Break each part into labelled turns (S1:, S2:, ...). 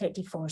S1: 34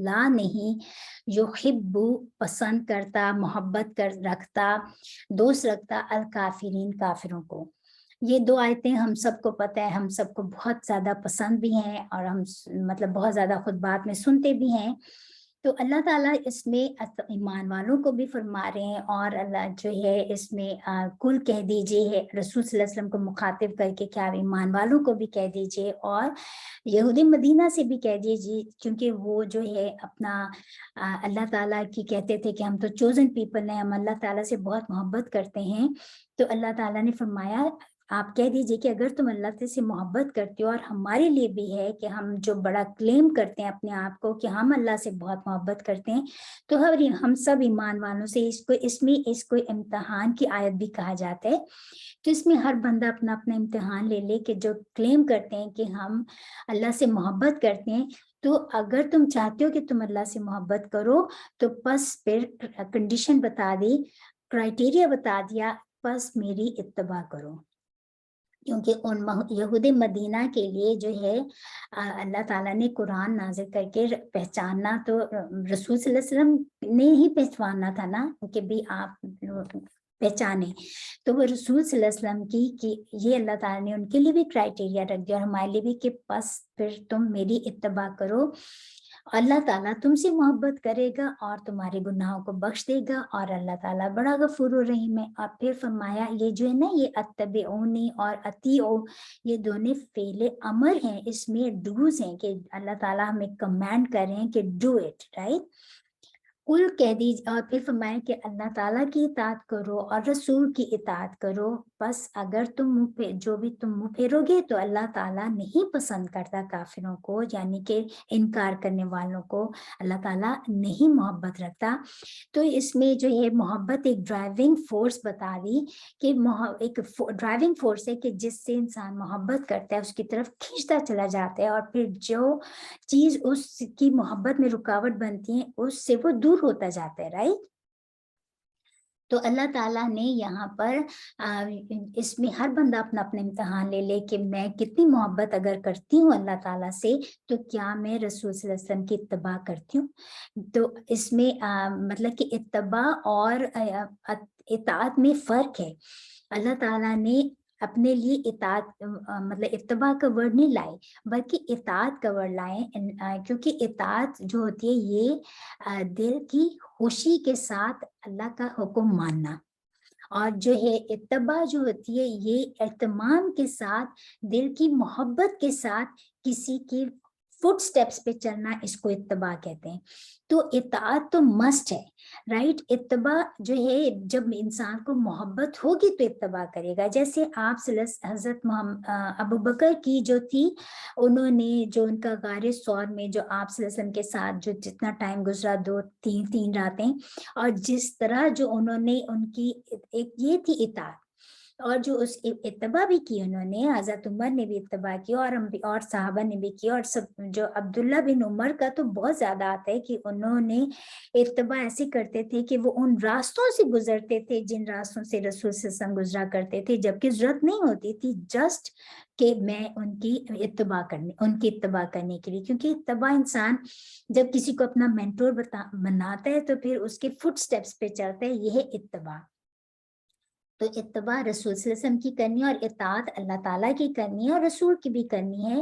S1: لا نہیں، یحب پسند کرتا، محبت رکھتا، دوست رکھتا، الکافرین کافروں کو۔ یہ 2 آیتیں ہم سب کو پتہ ہے، ہم سب کو بہت زیادہ پسند بھی ہیں، اور ہم مطلب بہت زیادہ خطبات میں سنتے بھی ہیں۔ تو اللہ تعالیٰ اس میں ایمان والوں کو بھی فرما رہے ہیں، اور اللہ جو ہے اس میں کل کہہ دیجئے، رسول صلی اللہ علیہ وسلم کو مخاطب کر کے کہ آپ ایمان والوں کو بھی کہہ دیجئے، اور یہودی مدینہ سے بھی کہہ دیجئے، کیونکہ وہ جو ہے اپنا اللہ تعالیٰ کی کہتے تھے کہ ہم تو چوزن پیپل ہیں، ہم اللہ تعالیٰ سے بہت محبت کرتے ہیں۔ تو اللہ تعالیٰ نے فرمایا آپ کہہ دیجئے کہ اگر تم اللہ سے محبت کرتے ہو، اور ہمارے لیے بھی ہے کہ ہم جو بڑا کلیم کرتے ہیں اپنے آپ کو کہ ہم اللہ سے بہت محبت کرتے ہیں، تو ہم سب ایمان والوں سے اس کو امتحان کی آیت بھی کہا جاتا ہے۔ تو اس میں ہر بندہ اپنا اپنا امتحان لے لے کہ جو کلیم کرتے ہیں کہ ہم اللہ سے محبت کرتے ہیں، تو اگر تم چاہتے ہو کہ تم اللہ سے محبت کرو تو بس پھر کنڈیشن بتا دی، کرائٹیریا بتا دیا، بس میری اتباع کرو۔ کیونکہ ان یہود مدینہ کے لیے جو ہے اللہ تعالیٰ نے قرآن نازل کر کے پہچاننا تو رسول صلی اللہ علیہ وسلم نے ہی پہچاننا تھا نا، کہ بھی آپ پہچانے، تو وہ رسول صلی اللہ علیہ وسلم کی کہ یہ اللہ تعالیٰ نے ان کے لیے بھی کرائٹیریا رکھ دیا، اور ہمارے لیے بھی کہ بس پھر تم میری اتباع کرو، اللہ تعالیٰ تم سے محبت کرے گا اور تمہارے گناہوں کو بخش دے گا، اور اللہ تعالیٰ بڑا غفور الرحیم ہے۔ اور پھر فرمایا یہ جو ہے نا، یہ اتبعونی اور اطیعو، یہ دونوں فعل امر ہیں، اس میں ڈوز ہیں کہ اللہ تعالیٰ ہمیں کمانڈ کر رہے ہیں کہ ڈو اٹ، رائٹ۔ کل کہہ دیجیے، اور پھر فرمایا کہ اللہ تعالیٰ کی اطاعت کرو اور رسول کی اطاعت کرو، بس اگر تم جو بھی تم منہ پھیرو گے تو اللہ تعالیٰ نہیں پسند کرتا کافروں کو، یعنی کہ انکار کرنے والوں کو اللہ تعالیٰ نہیں محبت رکھتا۔ تو اس میں جو ہے محبت ایک ڈرائیونگ فورس بتا دی کہ ایک ڈرائیونگ فورس ہے کہ جس سے انسان محبت کرتا ہے اس کی طرف کھینچتا چلا جاتا ہے، اور پھر جو چیز اس کی محبت میں رکاوٹ بنتی ہے اس سے وہ دور ہوتا جاتا ہے، رائٹ۔ تو اللہ تعالیٰ نے یہاں پر اس میں ہر بندہ اپنا اپنا امتحان لے لے کہ میں کتنی محبت اگر کرتی ہوں اللہ تعالیٰ سے، تو کیا میں رسول صلی اللہ علیہ وسلم کی اتباع کرتی ہوں۔ تو اس میں مطلب کہ اتباع اور اطاعت میں فرق ہے۔ اللہ تعالیٰ نے اپنے لیے اطاعت مطلب اتباع کا ورڈ نہیں لائے، بلکہ اطاعت کا ورڈ لائے، کیونکہ اطاعت جو ہوتی ہے یہ دل کی خوشی کے ساتھ اللہ کا حکم ماننا، اور جو ہے اتباع جو ہوتی ہے یہ اہتمام کے ساتھ، دل کی محبت کے ساتھ کسی کی فٹ سٹیپس پہ چلنا، اس کو اتباع کہتے ہیں۔ تو اطاعت تو مسٹ ہے، رائٹ۔ اتباع جو ہے جب انسان کو محبت ہوگی تو اتباع کرے گا۔ جیسے آپ حضرت ابو بکر کی جو تھی، انہوں نے جو ان کا غار ثور میں جو آپ صلی اللہ علیہ وسلم کے ساتھ جو جتنا ٹائم گزرا، 2-3 راتیں، اور جس طرح جو انہوں نے ان کی ایک یہ تھی اطاعت، اور جو اس اتباع بھی کی انہوں نے، حضرت عمر نے بھی اتباع کی، اور صحابہ نے بھی کی، اور سب جو عبداللہ بن عمر کا تو بہت زیادہ آتا ہے کہ انہوں نے اتباع ایسے کرتے تھے کہ وہ ان راستوں سے گزرتے تھے جن راستوں سے رسول صلی اللہ علیہ وسلم گزرا کرتے تھے، جبکہ ضرورت نہیں ہوتی تھی، جسٹ کہ میں ان کی اتباع کرنے کے لیے، کیونکہ اتباع انسان جب کسی کو اپنا مینٹور بناتا ہے تو پھر اس کے فٹ سٹیپس پہ چلتا ہے، یہ ہے اتباع۔ تو اتباع رسول صلی اللہ علیہ وسلم کی کرنی ہے، اور اطاعت اللہ تعالیٰ کی کرنی ہے اور رسول کی بھی کرنی ہے۔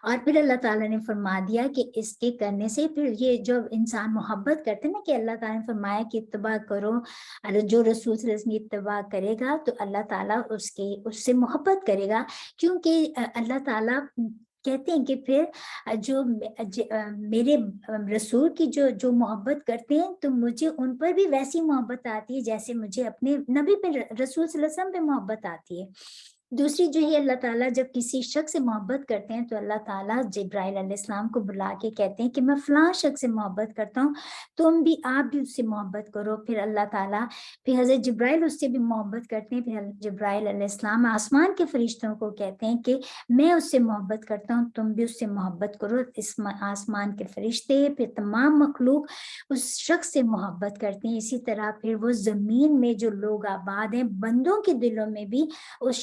S1: اور پھر اللہ تعالیٰ نے فرما دیا کہ اس کے کرنے سے پھر یہ جو انسان محبت کرتے ہیں نا، کہ اللہ تعالیٰ نے فرمایا کہ اتباع کرو، جو رسول صلی اللہ علیہ وسلم کی اتباع کرے گا تو اللہ تعالیٰ اس سے محبت کرے گا، کیونکہ اللہ تعالیٰ کہتے ہیں کہ پھر جو میرے رسول کی جو محبت کرتے ہیں تو مجھے ان پر بھی ویسی محبت آتی ہے جیسے مجھے اپنے نبی پہ، رسول صلی اللہ علیہ وسلم پہ محبت آتی ہے۔ دوسری جو ہے اللہ تعالیٰ جب کسی شخص سے محبت کرتے ہیں تو اللہ تعالیٰ جبرائیل علیہ السلام کو بلا کے کہتے ہیں کہ میں فلاں شخص سے محبت کرتا ہوں، آپ بھی اس سے محبت کرو۔ پھر اللہ تعالیٰ پھر حضرت جبرائیل اس سے بھی محبت کرتے ہیں، پھر جبرائیل علیہ السلام آسمان کے فرشتوں کو کہتے ہیں کہ میں اس سے محبت کرتا ہوں، تم بھی اس سے محبت کرو۔ اس آسمان کے فرشتے پھر تمام مخلوق اس شخص سے محبت کرتے ہیں۔ اسی طرح پھر وہ زمین میں جو لوگ آباد ہیں، بندوں کے دلوں میں بھی اس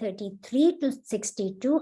S1: 33 to 62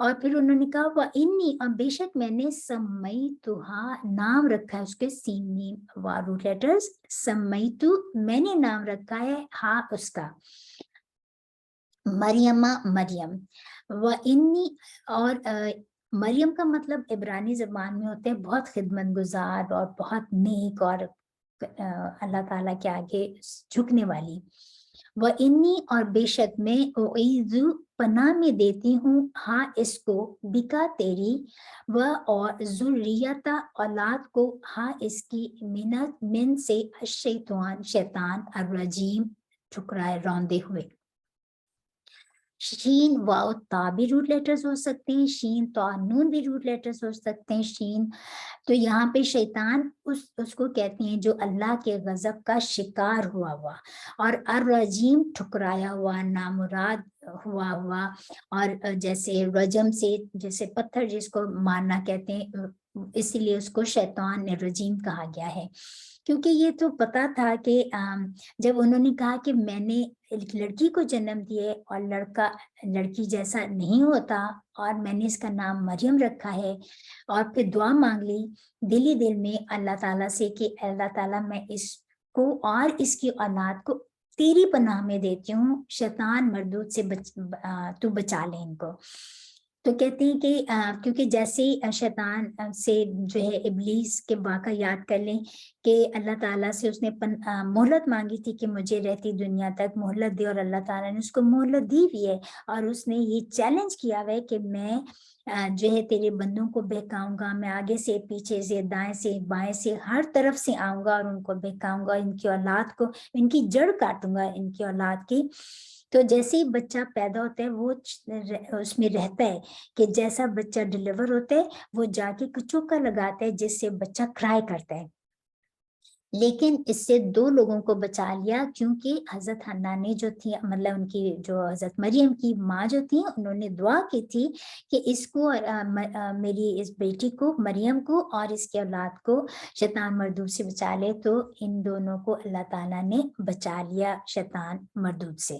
S1: اور پھر انہوں نے کہا وہ انی، اور بے شک میں نے سمیتھا نام رکھا ہے اس کے سین روٹ لیٹرز، سمیتو میں نے نام رکھا ہے ہاں اس کا، مریم مریم، و انی، اور مریم کا مطلب عبرانی زبان میں ہوتے ہیں بہت خدمت گزار اور بہت نیک اور اللہ تعالیٰ کے آگے جھکنے والی، وہ انی، اور بے شک میں اعیذ پناہ میں دیتی ہوں ہاں اس کو، بکا تیری، و اور ذریتا اولاد کو، ہاں اس کی، من سے الشیطان شیطان، الرجیم ٹھکرائے روندے ہوئے۔ شین واؤ تا بھی روٹ لیٹرز ہو سکتے ہیں، شین تو نون بھی روٹ لیٹرز ہو سکتے ہیں، شین تو یہاں پہ شیطان اس کو کہتے ہیں جو اللہ کے غضب کا شکار ہوا ہوا، اور الرجیم ٹھکرایا ہوا، نامراد ہوا، اور جیسے رجم سے جیسے پتھر جس کو مارنا کہتے ہیں، اسی لیے اس کو شیطان رجیم کہا گیا ہے، کیونکہ یہ تو پتا تھا کہ جب انہوں نے کہا کہ میں نے ایک لڑکی کو جنم دیے اور لڑکا لڑکی جیسا نہیں ہوتا، اور میں نے اس کا نام مریم رکھا ہے، اور پھر دعا مانگ لی دلی دل میں اللہ تعالیٰ سے کہ اللہ تعالیٰ میں اس کو اور اس کی اولاد کو تیری پناہ میں دیتی ہوں، شیطان مردود سے تو بچا لے ان کو۔ تو کہتے ہیں کہ کیونکہ جیسے شیطان سے جو ہے ابلیس کے واقعہ یاد کر لیں کہ اللہ تعالیٰ سے اس نے مہلت مانگی تھی کہ مجھے رہتی دنیا تک مہلت دے، اور اللہ تعالیٰ نے اس کو مہلت دی بھی ہے، اور اس نے یہ چیلنج کیا ہے کہ میں جو ہے تیرے بندوں کو بہکاؤں گا، میں آگے سے پیچھے سے دائیں سے بائیں سے ہر طرف سے آؤں گا اور ان کو بہکاؤں گا، ان کی اولاد کو، ان کی جڑ کاٹوں گا ان کی اولاد کی۔ تو جیسے ہی بچہ پیدا ہوتا ہے وہ اس میں رہتا ہے کہ جیسا بچہ ڈلیور ہوتا ہے وہ جا کے کچوکا لگاتا ہے جس سے بچہ کرائی کرتا ہے، لیکن اس سے 2 لوگوں کو بچا لیا، کیونکہ حضرت حنا نے جو تھی مطلب ان کی جو حضرت مریم کی ماں جو تھی انہوں نے دعا کی تھی کہ اس کو میری اس بیٹی کو مریم کو اور اس کے اولاد کو شیطان مردود سے بچا لے، تو ان دونوں کو اللہ تعالیٰ نے بچا لیا شیطان مردود سے۔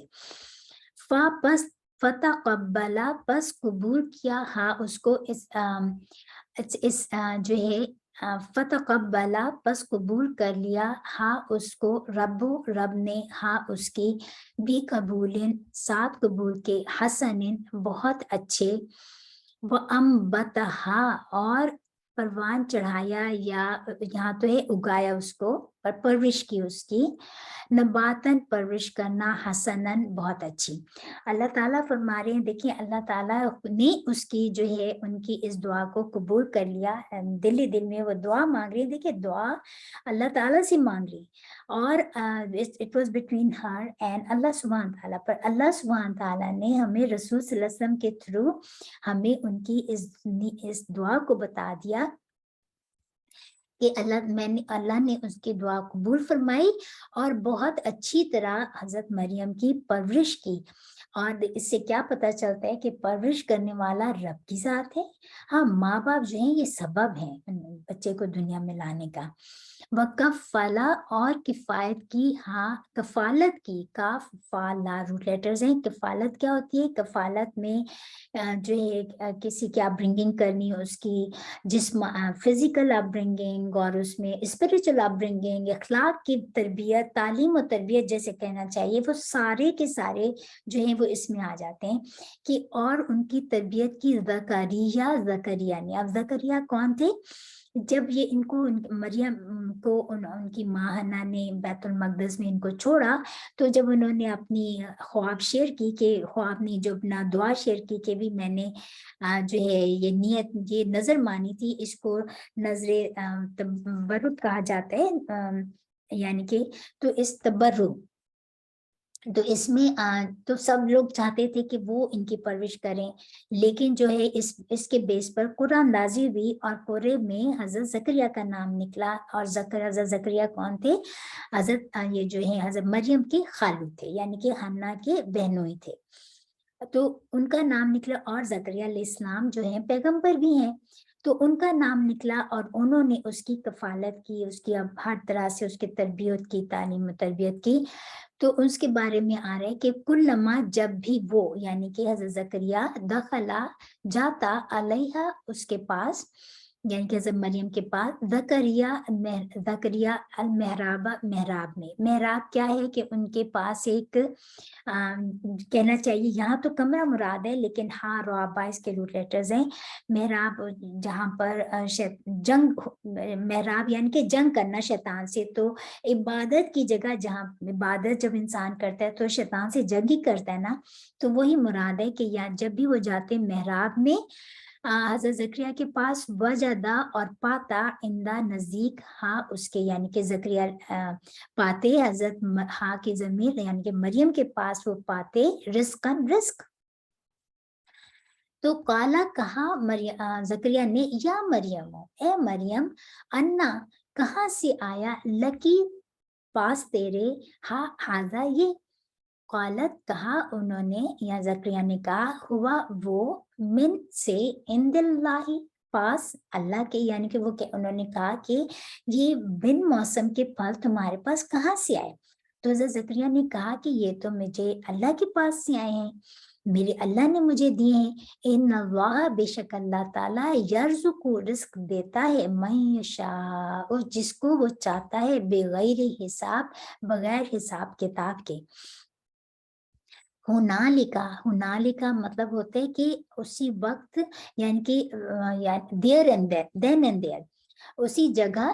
S1: پس فتقبلا، پس قبول کیا ہاں اس کو، اس جو ہے فتقبلا، پس قبول کر لیا ہاں اس کو، رب نے ہاں اس کی، بھی قبول ساتھ قبول کے، حسن بہت اچھے، وَأَنبَتَہا، اور پروان چڑھایا، یا یہاں تو ہے اگایا اس کو، اور پرورش کی اس کی، نباتن پرورش کرنا، حسنن بہت اچھی۔ اللہ تعالیٰ فرما رہے ہیں دیکھیں اللہ تعالیٰ نے اس کی جو ہے ان کی اس دعا کو قبول کر لیا، دل ہی دل میں وہ دعا مانگ رہی، دیکھیں دعا اللہ تعالیٰ سے مانگ رہی، اور it was between her and اللہ سبحانہ تعالیٰ، پر اللہ سبحانہ تعالیٰ نے ہمیں رسول صلی اللہ علیہ وسلم کے تھرو ہمیں ان کی اس دعا کو بتا دیا کہ اللہ نے اس کی دعا قبول فرمائی، اور بہت اچھی طرح حضرت مریم کی پرورش کی، اور اس سے کیا پتہ چلتا ہے کہ پرورش کرنے والا رب کی ذات ہے۔ ہاں ماں باپ جو ہیں یہ سبب ہیں بچے کو دنیا میں لانے کا۔ وکفلا، اور کفایت کی، ہاں کفالت کی، کاف فالا روٹ لیٹرز ہیں۔ کفالت کیا ہوتی ہے؟ کفالت میں جو ہے کسی کی اپ برنگنگ کرنی، اس کی جسم فزیکل اپ برنگنگ، اور اس میں اسپریچل اپ برنگنگ، اخلاق کی تربیت، تعلیم و تربیت جیسے کہنا چاہیے، وہ سارے کے سارے جو ہیں وہ اس میں آ جاتے ہیں کہ، اور ان کی تربیت کی زکریا نے، اب زکریا کون تھے؟ جب یہ ان کو مریم کو ان کی ماں حنا نے بیت المقدس میں ان کو چھوڑا، تو جب انہوں نے اپنی خواب شیئر کی کہ خواب نے جو اپنا دعا شیئر کی کہ بھی میں نے جو ہے یہ نیت یہ نظر مانی تھی، اس کو نظر تبرک کہا جاتا ہے، یعنی کہ تو اس تبرک، تو اس میں تو سب لوگ چاہتے تھے کہ وہ ان کی پرورش کریں، لیکن جو ہے اس کے بیس پر قرآن نازل ہوئی، اور قرآن میں حضرت زکریا کا نام نکلا، اور حضرت زکریا کون تھے؟ حضرت یہ جو ہے حضرت مریم کے خالو تھے، یعنی کہ حنا کے بہنوئی تھے، تو ان کا نام نکلا، اور زکریا علیہ السلام جو ہیں پیغمبر بھی ہیں، تو ان کا نام نکلا، اور انہوں نے اس کی کفالت کی، اس کی اب ہر طرح سے اس کی تربیت کی، تعلیم و تربیت کی، تو اس کے بارے میں آ رہا ہے کہ کلما جب بھی وہ یعنی کہ حضرت زکریا دخلا جاتا علیہ اس کے پاس یعنی کہ حضرت مریم کے پاس زکریا المحراب محراب میں محراب کیا ہے کہ ان کے پاس ایک کہنا چاہیے یہاں تو کمرہ مراد ہے لیکن ہاں روابا اس کے روٹ لیٹرز ہیں محراب جہاں پر جنگ محراب یعنی کہ جنگ کرنا شیطان سے تو عبادت کی جگہ جہاں عبادت جب انسان کرتا ہے تو شیطان سے جنگ ہی کرتا ہے نا تو وہی مراد ہے کہ یا جب بھی وہ جاتے محراب میں حضرت زکریا کے پاس وجدہ اور پاتا اندہ نزدیک ہاں اس کے یعنی کہ زکریا پاتے حضرت ہاں کی ضمیر یعنی کہ مریم کے پاس وہ پاتے رزقن رزق تو کالا کہا زکریا نے یا مریم اے مریم انا کہاں سے آیا لکی پاس تیرے ہاضا یہ قالت کہا انہوں نے یا زکریا نے کہا ہوا وہ من سے عند اللہ پاس اللہ کے یعنی کہ وہ انہوں نے کہا کہ یہ بن موسم کے پھل تمہارے پاس کہاں سے آئے تو حضرت زکریا نے کہا کہ یہ تو مجھے اللہ کے پاس سے آئے ہیں میرے اللہ نے مجھے دیے ہیں ان اللہ بے شک اللہ تعالیٰ یرزق رزق دیتا ہے من یشاء جس کو وہ چاہتا ہے بغیر حساب بغیر حساب کتاب کے ہنالکا مطلب ہوتا ہے کہ اسی وقت یعنی کہ there and then and there اسی جگہ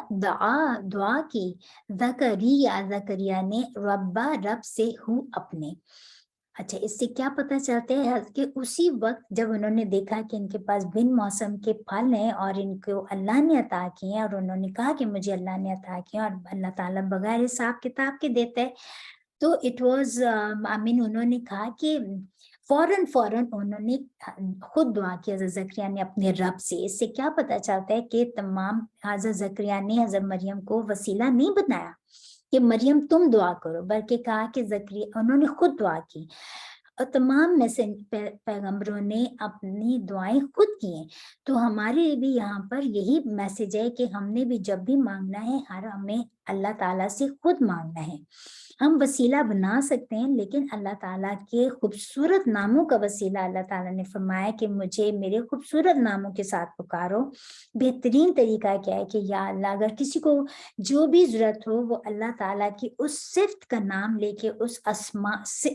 S1: دعا کی زکریا نے رب سے اپنے اچھا اس سے کیا پتہ چلتا ہے کہ اسی وقت جب انہوں نے دیکھا کہ ان کے پاس بن موسم کے پھل ہیں اور ان کو اللہ نے عطا کیے ہیں اور انہوں نے کہا کہ مجھے اللہ نے عطا کیے اور اللہ تعالیٰ بغیر حساب کتاب کے دیتا ہے تو اٹ واز انہوں نے کہا کہ فوراً انہوں نے خود دعا کی حضرت زکریا نے اپنے رب سے اس سے کیا پتہ چلتا ہے کہ تمام حضرت زکریا نے حضرت مریم کو وسیلہ نہیں بنایا کہ مریم تم دعا کرو بلکہ کہا کہ زکریا انہوں نے خود دعا کی اور تمام پیغمبروں نے اپنی دعائیں خود کی ہیں تو ہمارے بھی یہاں پر یہی میسج ہے کہ ہم نے بھی جب بھی مانگنا ہے ہمیں اللہ تعالیٰ سے خود مانگنا ہے ہم وسیلہ بنا سکتے ہیں لیکن اللہ تعالیٰ کے خوبصورت ناموں کا وسیلہ اللہ تعالیٰ نے فرمایا کہ مجھے میرے خوبصورت ناموں کے ساتھ پکارو بہترین طریقہ کیا ہے کہ یا اللہ اگر کسی کو جو بھی ضرورت ہو وہ اللہ تعالیٰ کی اس صفت کا نام لے کے اس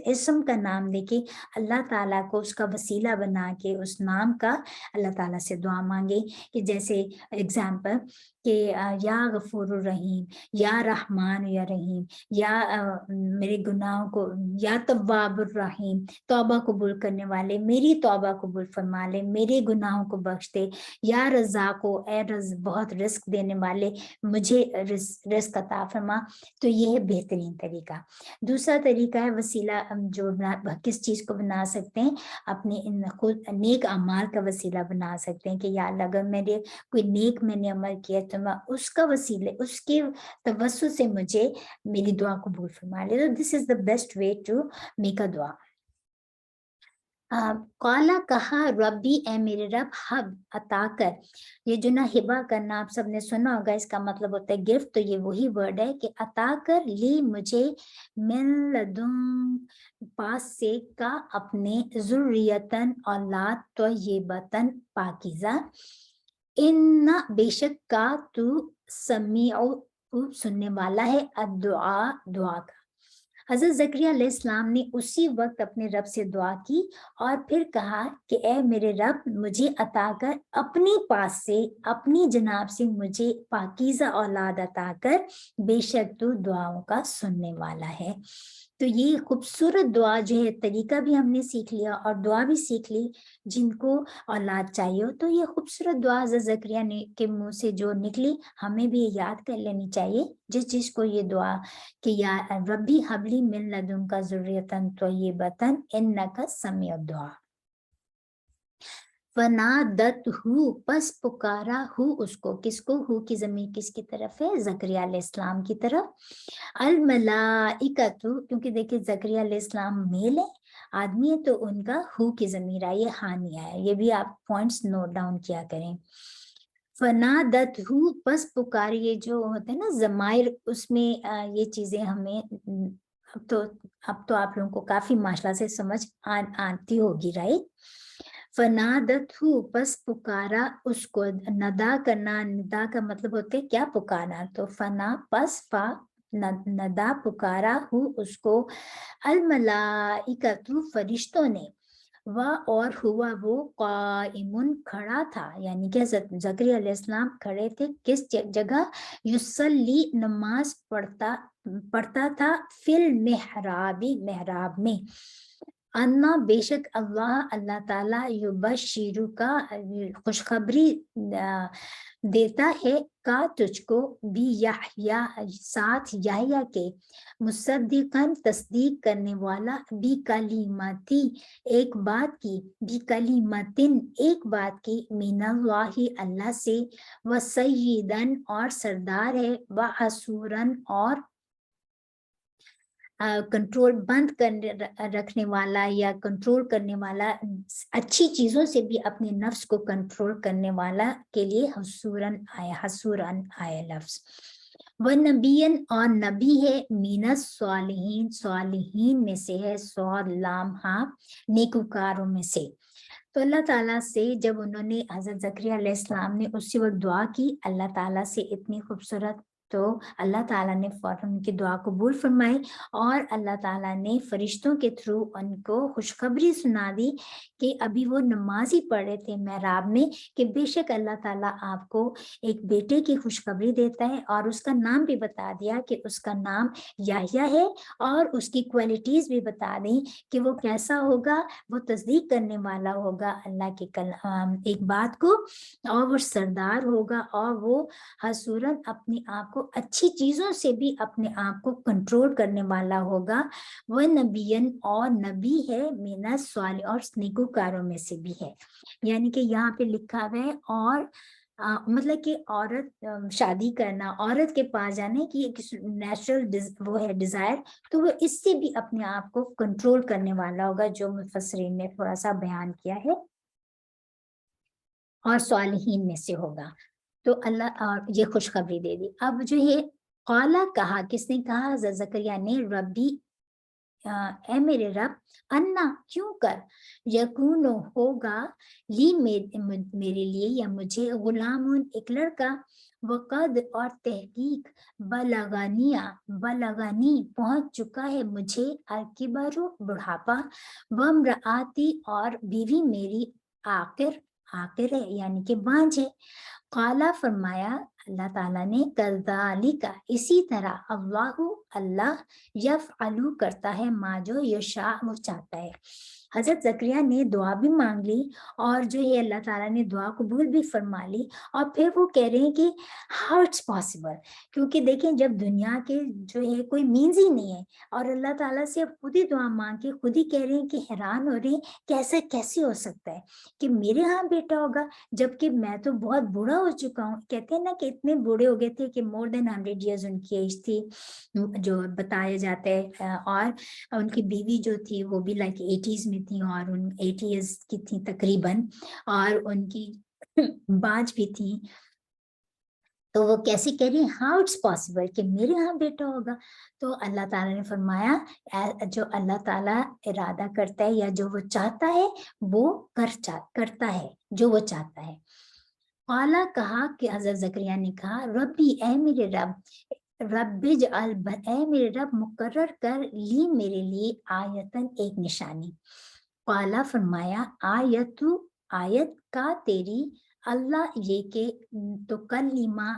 S1: اسم کا نام لے کے اللہ تعالیٰ کو اس کا وسیلہ بنا کے اس نام کا اللہ تعالیٰ سے دعا مانگے کہ جیسے اگزامپل کہ یا غفور الرحیم یا رحمان یا رحیم یا میرے گناہوں کو یا تواب الرحیم توبہ قبول کرنے والے میری توبہ قبول فرما لے میرے گناہوں کو بخش دے یا رزاق کو اے بہت رزق دینے والے مجھے رزق عطا فرما تو یہ ہے بہترین طریقہ دوسرا طریقہ ہے وسیلہ جو کس چیز کو بنا سکتے ہیں اپنے خود نیک اعمال کا وسیلہ بنا سکتے ہیں کہ یا اللہ اگر میرے کوئی نیک میں نے عمل کیا تو میں اس کا وسیلے اس کے توسط سے مجھے میری دعا قبول فرما لے تو this is the best way to make a دعا قالا کہا ربی اے میرے رب حب عطا کر یہ جو نا ہبا کرنا آپ سب نے سنا ہوگا اس کا مطلب ہوتا ہے گفٹ تو یہ وہی ورڈ ہے کہ عطا کر لی مجھے من لدن پاس سے کا اپنے ذریتن اولاد طیبتن پاکیزہ ان بے شک کا تو سمیع سننے والا ہے دعا کا حضرت زکریا علیہ السلام نے اسی وقت اپنے رب سے دعا کی اور پھر کہا کہ اے میرے رب مجھے عطا کر اپنی پاس سے اپنی جناب سے مجھے پاکیزہ اولاد عطا کر بے شک تو دعاؤں کا سننے والا ہے تو یہ خوبصورت دعا جو ہے طریقہ بھی ہم نے سیکھ لیا اور دعا بھی سیکھ لی جن کو اولاد چاہیے ہو تو یہ خوبصورت دعا حضرت زکریا کے منہ سے جو نکلی ہمیں بھی یاد کر لینی چاہیے جس کو یہ دعا کہ یا ربی حبلی من لدن کا ذریتن طیبتن انک سمیع الدعا فنادتہ پس پکارا ہو اس کو کس کو ہو کی ضمیر کس کی طرف ہے زکریا علیہ السلام کی طرف الملائکۃ کیونکہ دیکھیں زکریا علیہ السلام میل ہے آدمی ہے تو ان کا ہو کی ضمیر آئی ہے ہاں نہیں آیا یہ بھی آپ پوائنٹس نوٹ ڈاؤن کیا کریں فنادتہ پس پکاری یہ جو ہوتے ہیں نا ضمائر اس میں یہ چیزیں ہمیں اب تو آپ لوگوں کو کافی ماشاءاللہ سے سمجھ آتی ہوگی، رائٹ؟ فنادت ہو، پس پکارا اس کو. ندا کرنا، ندا کا مطلب ہوتے ہے کیا؟ پکارا. تو فنا پس فا ندا پکارا ہو اس کو. الملائکۃ فرشتوں نے. اور ہوا وہ قائمن کھڑا تھا، یعنی کہ زکریا علیہ السلام کھڑے تھے کس جگہ؟ یصلی نماز پڑھتا تھا، فی المحراب محراب میں. انا بے شک اللہ تعالیٰ یبشرو کا خوشخبری دیتا ہے کا تجھ کو، بھی یحییٰ ساتھ یحییٰ کے، مصدقاً تصدیق کرنے والا، بھی کلماتی ایک بات کی، بھی کلماتن ایک بات کی، من اللہ اللہ سے، وسیداً اور سردار ہے، وحصوراً اور کنٹرول بند کرنے رکھنے والا یا کنٹرول کرنے والا، اچھی چیزوں سے بھی اپنے نفس کو کنٹرول کرنے والا کے لیے حسوراً آیا لفظ. وَنَبِيًّا اور نبی ہے، مین الصالحین صالحین میں سے ہے، صاد لام ہاں نیکوکاروں میں سے. تو اللہ تعالیٰ سے جب انہوں نے حضرت زکریا علیہ السلام نے اسی وقت دعا کی اللہ تعالیٰ سے اتنی خوبصورت، تو اللہ تعالیٰ نے فوراً ان کی دعا قبول فرمائی، اور اللہ تعالیٰ نے فرشتوں کے تھرو ان کو خوشخبری سنا دی کہ ابھی وہ نماز ہی پڑھ رہے تھے محراب میں، کہ بے شک اللہ تعالیٰ آپ کو ایک بیٹے کی خوشخبری دیتا ہے، اور اس کا نام بھی بتا دیا کہ اس کا نام یحییٰ ہے، اور اس کی کوالٹیز بھی بتا دیں کہ وہ کیسا ہوگا. وہ تصدیق کرنے والا ہوگا اللہ کے ایک بات کو، اور وہ سردار ہوگا، اور وہ حسوراً اپنے آپ کو اچھی چیزوں سے بھی اپنے آپ کو کنٹرول کرنے والا ہوگا. وہ نبیًا اور نبی ہے، من الصالحین اور نیکوکاروں میں سے بھی ہے. یعنی کہ یہاں پہ لکھا ہوا ہے، اور مطلب کہ عورت شادی کرنا، عورت کے پاس جانے کی ایک نیچرل وہ ہے ڈیزائر، تو وہ اس سے بھی اپنے آپ کو کنٹرول کرنے والا ہوگا، جو مفسرین نے تھوڑا سا بیان کیا ہے، اور صالحین میں سے ہوگا. تو اللہ اور یہ خوشخبری دے دی. اب جو ہے قالا کہا، کس نے کہا؟ حضرت زکریا نے. ربی اے میرے رب، انا کیوں کر، یکون ہوگا، لی میرے لیے یا مجھے، غلام ایک لڑکا، وقد اور تحقیق، بلغنی پہنچ چکا ہے مجھے، الکبر بڑھاپا، وامرآتی اور بیوی میری عاقر ہے، یعنی کہ بانجھ ہے. قالا فرمایا اللہ تعالیٰ نے، کذالک اسی طرح، اللہ یفعلو کرتا ہے، ما جو یشاء وہ چاہتا ہے. حضرت زکریا نے دعا بھی مانگ لی، اور جو ہے اللہ تعالیٰ نے دعا قبول بھی فرما لی، اور پھر وہ کہہ رہے ہیں کہ ہاؤ اٹس پاسبل، کیونکہ دیکھیں جب دنیا کے جو ہے کوئی مینز ہی نہیں ہے، اور اللہ تعالیٰ سے اب خود ہی دعا مانگ کے خود ہی کہہ رہے ہیں، کہ حیران ہو رہے ہیں کہ ایسا کیسے ہو سکتا ہے کہ میرے ہاں بیٹا ہوگا، جبکہ میں تو بہت بوڑھا ہو چکا ہوں. کہتے ہیں نا کہ اتنے بوڑھے ہو گئے تھے کہ مور دین 100 ایئرز ان کی ایج تھی، جو بتایا جاتا ہے. اور ان کی بیوی جو تھی وہ بھی لائک 80s میں تھی، اور ان 80 ایئرز کی تھی تقریباً، اور ان کی بانج بھی تھی. تو وہ کیسے کہہ رہی ہیں ہاؤ اٹس پاسبل کہ میرے ہاں بیٹا ہوگا. تو اللہ تعالیٰ نے فرمایا جو اللہ تعالیٰ ارادہ کرتا ہے یا جو وہ چاہتا ہے وہ کرتا ہے جو وہ چاہتا ہے. قالا کہا کہ حضرت زکریا نے کہا ربی اے میرے رب، اے میرے رب مقرر کر لی میرے لیے آیتن ایک نشانی. قالا فرمایا آیت کا تیری، اللہ یہ کہ تو کلمہ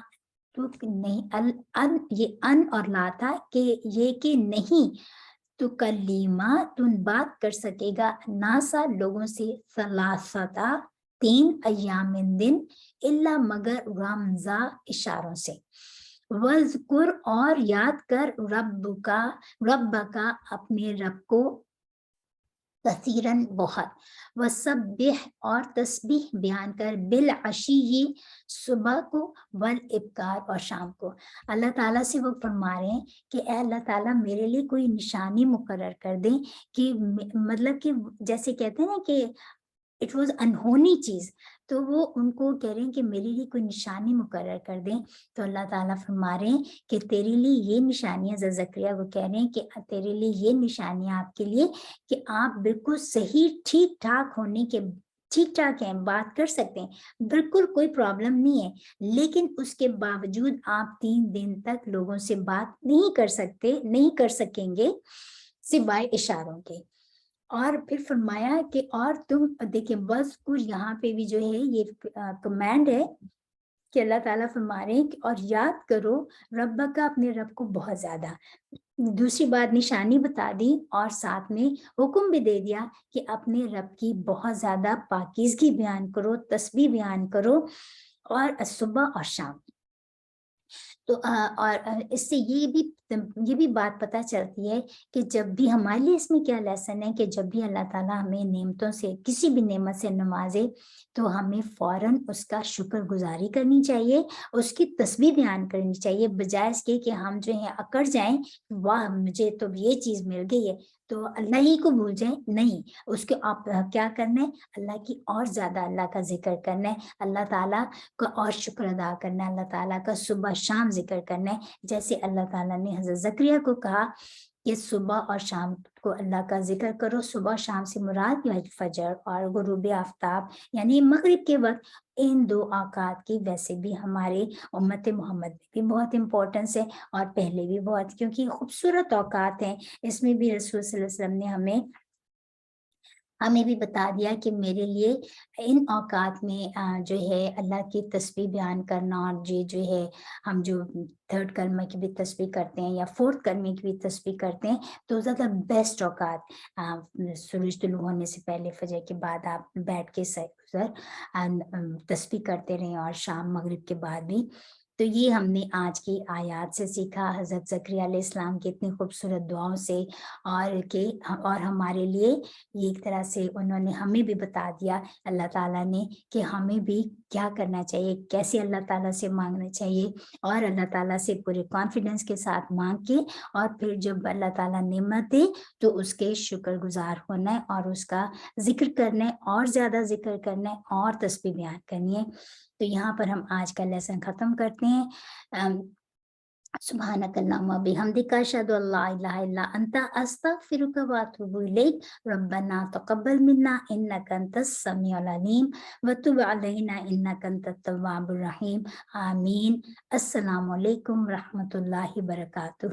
S1: تو نہیں، یہ ان اور لا تھا کہ یہ کہ نہیں، تو کلمہ تم بات کر سکے گا، ناسا لوگوں سے، ثلاثتا 3 ایام دن، الا مگر رمزا اشاروں سے. وذکر اور یاد کر، رب کا اپنے رب کو، کثیرن بہت، وسبح اور تسبیح بیان کر، بالعشی صبح کو، والابکار اور شام کو. اللہ تعالیٰ سے وہ فرما رہے ہیں کہ اے اللہ تعالیٰ میرے لیے کوئی نشانی مقرر کر دیں، کہ مطلب کہ جیسے کہتے ہیں نا کہ اٹ واز انہونی چیز. تو وہ ان کو کہہ رہے ہیں کہ میرے لیے کوئی نشانی مقرر کر دیں. تو اللہ تعالیٰ فرما رہے ہیں کہ تیرے لیے یہ نشانیاں، زکریا کو کہہ رہے ہیں کہ تیرے لیے یہ نشانیاں آپ کے لیے کہ آپ بالکل صحیح ٹھیک ٹھاک ہونے کے، ٹھیک ٹھاک ہیں، بات کر سکتے ہیں، بالکل کوئی پرابلم نہیں ہے، لیکن اس کے باوجود آپ 3 دن تک لوگوں سے بات نہیں کر سکتے، نہیں کر سکیں گے سوائے اشاروں کے. اور پھر فرمایا کہ اور تم دیکھیں بس کچھ یہاں پہ بھی جو ہے یہ کمانڈ ہے کہ اللہ تعالیٰ فرما رہے ہیں کہ اور یاد کرو رب کا، اپنے رب کو بہت زیادہ. دوسری بات نشانی بتا دی اور ساتھ میں حکم بھی دے دیا کہ اپنے رب کی بہت زیادہ پاکیزگی بیان کرو، تسبیح بیان کرو، اور صبح اور شام. تو اور اس سے یہ بھی بات پتہ چلتی ہے کہ جب بھی ہمارے لیے اس میں کیا لیسن ہے کہ جب بھی اللہ تعالیٰ ہمیں نعمتوں سے، کسی بھی نعمت سے نوازے تو ہمیں فوراً اس کا شکر گزاری کرنی چاہیے، اس کی تسبیح بیان کرنی چاہیے، بجائے اس کے کہ ہم جو ہے اکڑ جائیں، واہ مجھے تو یہ چیز مل گئی ہے تو اللہ ہی کو بھول جائیں. نہیں، اس کے آپ کیا کرنا ہے، اللہ کی اور زیادہ اللہ کا ذکر کرنا ہے، اللہ تعالیٰ کا اور شکر ادا کرنا ہے، اللہ تعالیٰ کا صبح شام ذکر کرنا ہے. جیسے اللہ تعالیٰ نے حضرت زکریا کو کہا کہ صبح اور شام کو اللہ کا ذکر کرو. صبح شام سے مراد فجر اور غروب آفتاب یعنی مغرب کے وقت، ان 2 اوقات کی ویسے بھی ہمارے امت محمد میں بھی بہت امپورٹنس ہے، اور پہلے بھی بہت، کیونکہ خوبصورت اوقات ہیں. اس میں بھی رسول صلی اللہ علیہ وسلم نے ہمیں بھی بتا دیا کہ میرے لیے ان اوقات میں جو ہے اللہ کی تسبیح بیان کرنا، اور جو ہے ہم جو 3rd کلمہ کی بھی تسبیح کرتے ہیں یا 4th کلمے کی بھی تسبیح کرتے ہیں، تو زیادہ بیسٹ اوقات سورج طلوع ہونے سے پہلے، فجر کے بعد آپ بیٹھ کے تسبیح کرتے رہیں، اور شام مغرب کے بعد بھی. تو یہ ہم نے آج کی آیات سے سیکھا، حضرت زکریا علیہ السلام کی اتنی خوبصورت دعاؤں سے، اور ہمارے لیے یہ ایک طرح سے انہوں نے ہمیں بھی بتا دیا اللہ تعالیٰ نے کہ ہمیں بھی کیا کرنا چاہیے، کیسے اللہ تعالیٰ سے مانگنا چاہیے، اور اللہ تعالیٰ سے پورے کانفیڈنس کے ساتھ مانگ کے، اور پھر جب اللہ تعالیٰ نعمت دے تو اس کے شکر گزار ہونا ہے، اور اس کا ذکر کرنا ہے، اور زیادہ ذکر کرنا ہے، اور تسبیح بیان کرنی ہے. تو یہاں پر ہم آج کا لیسن ختم کرتے ہیں. سبحانک اللہم بحمدک اشہد ان لا الہ الا انت استغفرک واتوب الیک. ربنا تقبل منا انک انت السمیع العلیم وتب علینا انک انت التواب الرحیم. آمین. السلام علیکم ورحمۃ اللہ وبرکاتہ.